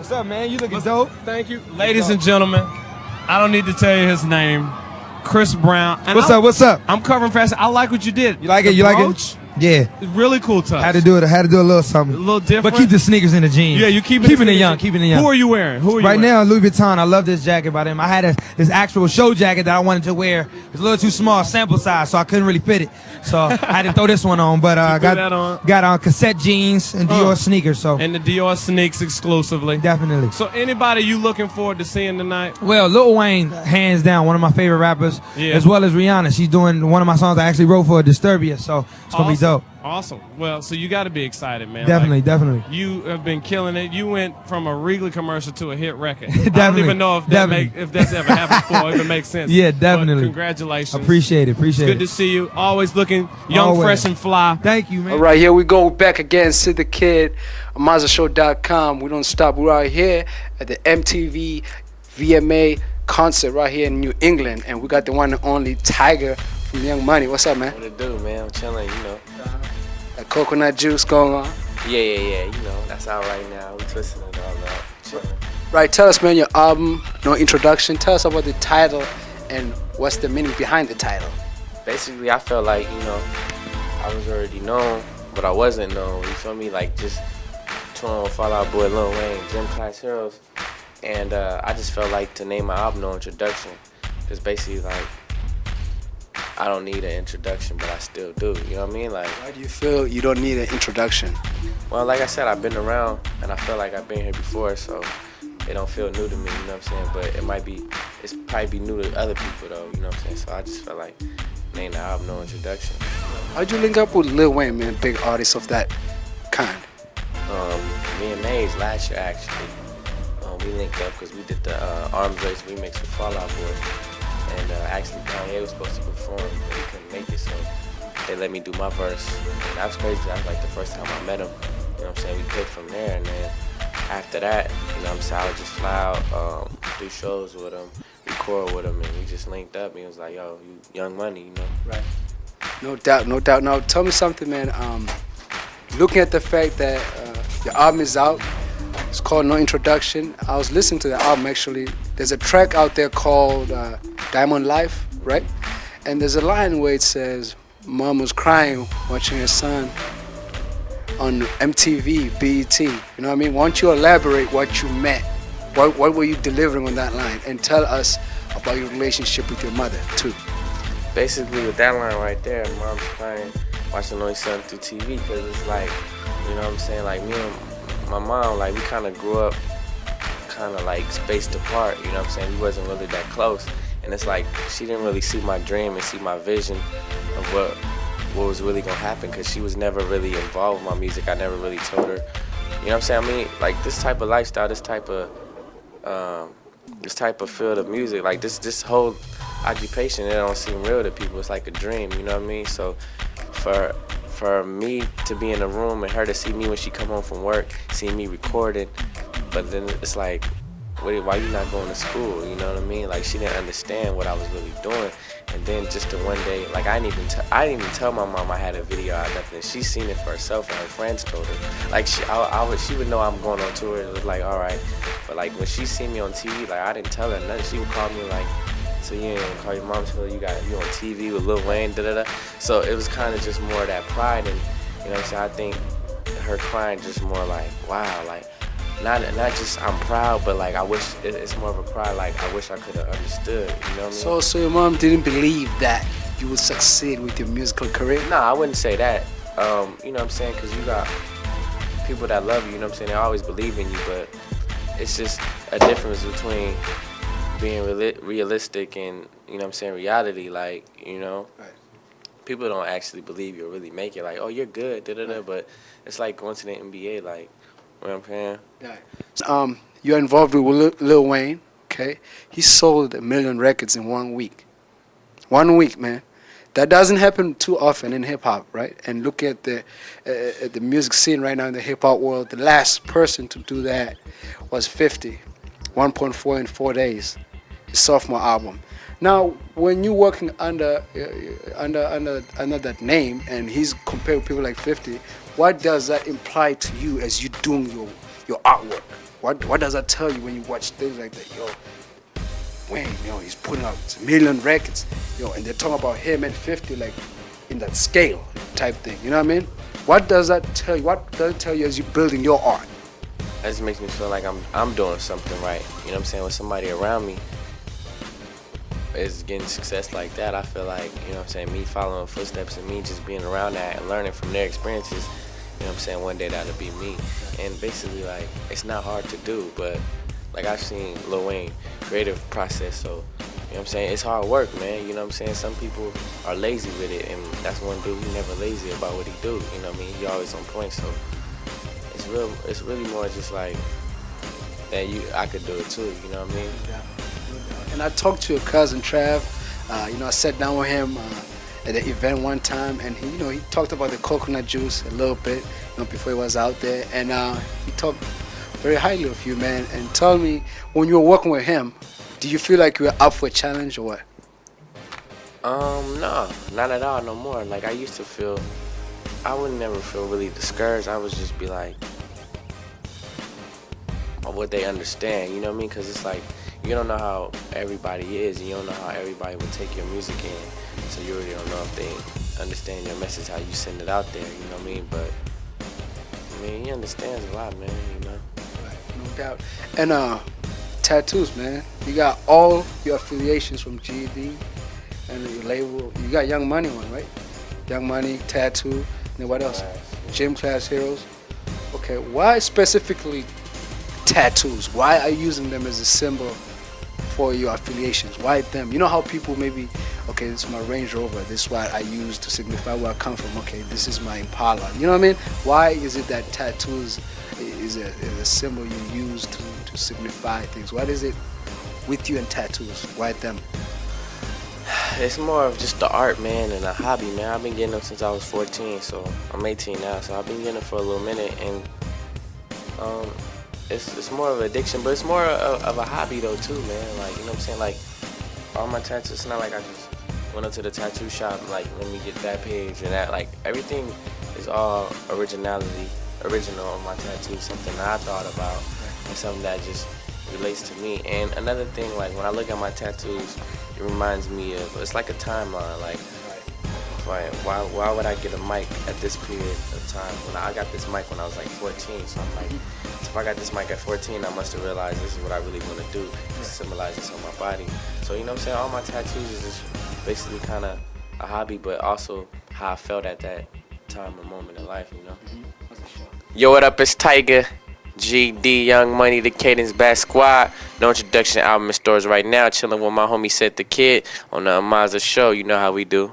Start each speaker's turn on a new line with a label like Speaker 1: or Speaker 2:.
Speaker 1: What's up, man? You looking dope.
Speaker 2: Thank you. Ladies and gentlemen, I don't need to tell you his name. Chris Brown. And
Speaker 1: What's up?
Speaker 2: I'm covering fast. I like what you did.
Speaker 1: You like it? You like it? Yeah.
Speaker 2: Really cool touch.
Speaker 1: Had to do a little something.
Speaker 2: A little different.
Speaker 1: But keep the sneakers in the jeans.
Speaker 2: Yeah, you keeping
Speaker 1: it young. Keeping it young.
Speaker 2: Who are you wearing?
Speaker 1: Right now, Louis Vuitton. I love this jacket by them. I had this actual show jacket that I wanted to wear. It's a little too small, sample size, so I couldn't really fit it. So I had to throw this one on. But I got on cassette jeans and Dior sneakers. So
Speaker 2: and the Dior sneaks exclusively.
Speaker 1: Definitely.
Speaker 2: So anybody you looking forward to seeing tonight?
Speaker 1: Well, Lil Wayne, hands down, one of my favorite rappers, as well as Rihanna. She's doing one of my songs I actually wrote for Disturbia, so it's gonna be dope.
Speaker 2: Awesome. Well, so you got to be excited, man.
Speaker 1: Definitely.
Speaker 2: You have been killing it. You went from a Wrigley commercial to a hit record.
Speaker 1: Definitely.
Speaker 2: I don't even know if that's ever happened before, if it makes sense.
Speaker 1: Yeah, definitely.
Speaker 2: But congratulations.
Speaker 1: Appreciate it.
Speaker 2: Good to see you. Always looking young, fresh, and fly.
Speaker 1: Thank you, man.
Speaker 3: All right, here we go back again. Sid the Kid, MazzaShow.com. We don't stop. We're out here at the MTV VMA concert right here in New England, and we got the one and only Tyga from Young Money. What's up, man?
Speaker 4: What it do, man? I'm chilling, you know.
Speaker 3: That coconut juice going on.
Speaker 4: Yeah, you know, that's out right now. We twisting it all up, chilling.
Speaker 3: Right, tell us, man, your album, no introduction. Tell us about the title and what's the meaning behind the title.
Speaker 4: Basically, I felt like, you know, I was already known, but I wasn't known. You feel me? Like just touring with Fall Out Boy, Lil Wayne, Gym Class Heroes, and I just felt like to name my album No Introduction, because basically like I don't need an introduction, but I still do. You know what I mean? Like,
Speaker 3: why do you feel you don't need an introduction?
Speaker 4: Well, like I said, I've been around, and I feel like I've been here before, so it don't feel new to me. You know what I'm saying? But it's probably be new to other people though. You know what I'm saying? So I just felt like name the album No Introduction.
Speaker 3: How'd you link up with Lil Wayne, man? Big artist of that kind.
Speaker 4: Me and Maze last year actually. We linked up because we did the Arms Race remix with Fall Out Boy. And actually Kanye was supposed to perform, but he couldn't make it, so they let me do my verse. And that was crazy. That was like the first time I met him. You know what I'm saying? We clicked from there, and then after that, you know what I'm saying, I would just fly out, do shows with him, record with him, and we just linked up. And he was like, yo, you Young Money, you know?
Speaker 3: Right. No doubt. Now, tell me something, man. Looking at the fact that your album is out, it's called No Introduction. I was listening to the album, actually. There's a track out there called Diamond Life, right? And there's a line where it says, Mom was crying watching her son on MTV, BET. You know what I mean? Why don't you elaborate what you meant? What were you delivering on that line? And tell us about your relationship with your mother, too.
Speaker 4: Basically, with that line right there, Mom's crying watching her son through TV, because it's like, you know what I'm saying? Like, me and my mom, like, we kind of grew up kind of like spaced apart, you know what I'm saying? We wasn't really that close. And it's like, she didn't really see my dream and see my vision of what was really gonna happen, because she was never really involved with my music. I never really told her, you know what I'm saying? I mean, like, this type of lifestyle, this type of field of music, like this whole occupation, it don't seem real to people. It's like a dream, you know what I mean? So for me to be in a room and her to see me when she come home from work, see me recording, but then it's like, why you not going to school? You know what I mean? Like, she didn't understand what I was really doing. And then just the one day, like, I didn't even tell my mom I had a video out, nothing. She seen it for herself, and her friends told her. Like, she would know I'm going on tour. It was like, all right. But like, when she seen me on TV, like, I didn't tell her nothing. She would call me like, so you ain't gonna call your mom, tell her you on TV with Lil Wayne, da-da-da. So it was kind of just more of that pride, and you know what I'm saying? I think her crying just more like, wow, like, not just I'm proud, but like, I wish, it's more of a cry like, I wish I could have understood, you know what I mean?
Speaker 3: So your mom didn't believe that you would succeed with your musical career?
Speaker 4: No, I wouldn't say that. You know what I'm saying? Because you got people that love you, you know what I'm saying? They always believe in you, but it's just a difference between being realistic and, you know what I'm saying, reality. Like, you know,
Speaker 3: right.
Speaker 4: People don't actually believe you'll really make it. Like, oh, you're good, da-da-da, right. But it's like going to the NBA, like, you know what I'm saying?
Speaker 3: Right. You're involved with Lil Wayne, okay? He sold 1 million records in 1 week. 1 week, man. That doesn't happen too often in hip-hop, right? And look at the music scene right now in the hip-hop world. The last person to do that was 50, 1.4 in 4 days, his sophomore album. Now, when you're working under that name, and he's compared with people like 50, what does that imply to you as you're doing your artwork? What does that tell you when you watch things like that? Yo, Wayne, he's putting out a million records, and they're talking about him at 50, like in that scale type thing. You know what I mean? What does that tell you? What does it tell you as you're building your art?
Speaker 4: That just makes me feel like I'm doing something right. You know what I'm saying? With somebody around me is getting success like that, I feel like, you know what I'm saying, me following footsteps and me just being around that and learning from their experiences, you know what I'm saying, one day that'll be me. And basically, like, it's not hard to do, but like I've seen Lil Wayne creative process, so, you know what I'm saying, it's hard work, man. You know what I'm saying? Some people are lazy with it, and that's one dude, he never lazy about what he do, you know what I mean? He always on point, so it's really more just like that I could do it too, you know what I mean?
Speaker 3: And I talked to your cousin Trav. I sat down with him at the event one time, and he talked about the coconut juice a little bit, before he was out there, and he talked very highly of you, man. And tell me, when you were working with him, do you feel like you were up for a challenge or what?
Speaker 4: No, not at all, no more. Like I used to feel, I would never feel really discouraged. I would just be like, what they understand, you know what I mean? Because it's like, you don't know how everybody is, and you don't know how everybody would take your music in, so you really don't know if they understand your message, how you send it out there, you know what I mean? But, I mean, he understands a lot, man, you know?
Speaker 3: Right, no doubt. And tattoos, man. You got all your affiliations from GED and your label. You got Young Money one, right? Young Money, Tattoo, and then what else? Gym Class Heroes. Okay, why specifically tattoos? Why are you using them as a symbol for your affiliations? Why them? You know how people maybe, okay, this is my Range Rover, this is what I use to signify where I come from, okay, this is my Impala. You know what I mean? Why is it that tattoos is a symbol you use to signify things? What is it with you and tattoos? Why them?
Speaker 4: It's more of just the art, man, and a hobby, man. I've been getting them since I was 14, so I'm 18 now, so I've been getting them for a little minute, and it's more of an addiction, but it's more of a hobby though too, man. Like, you know what I'm saying? Like, all my tattoos, it's not like I just went up to the tattoo shop and like, let me get that page and that. Like, everything is all original on my tattoo, something that I thought about and something that just relates to me. And another thing, like when I look at my tattoos, it reminds me of, it's like a timeline. Like why would I get a mic at this period of time? When I got this mic when I was like 14, so I'm like, if I got this mic at 14, I must have realized this is what I really want to do. It symbolizes on my body. So, you know what I'm saying? All my tattoos is just basically kind of a hobby, but also how I felt at that time or moment in life, you know? Yo, what up? It's Tyga, GD, Young Money, the Cadence Bass Squad. No introduction album in stores right now. Chilling with my homie Seth the Kid on the Amaza Show. You know how we do.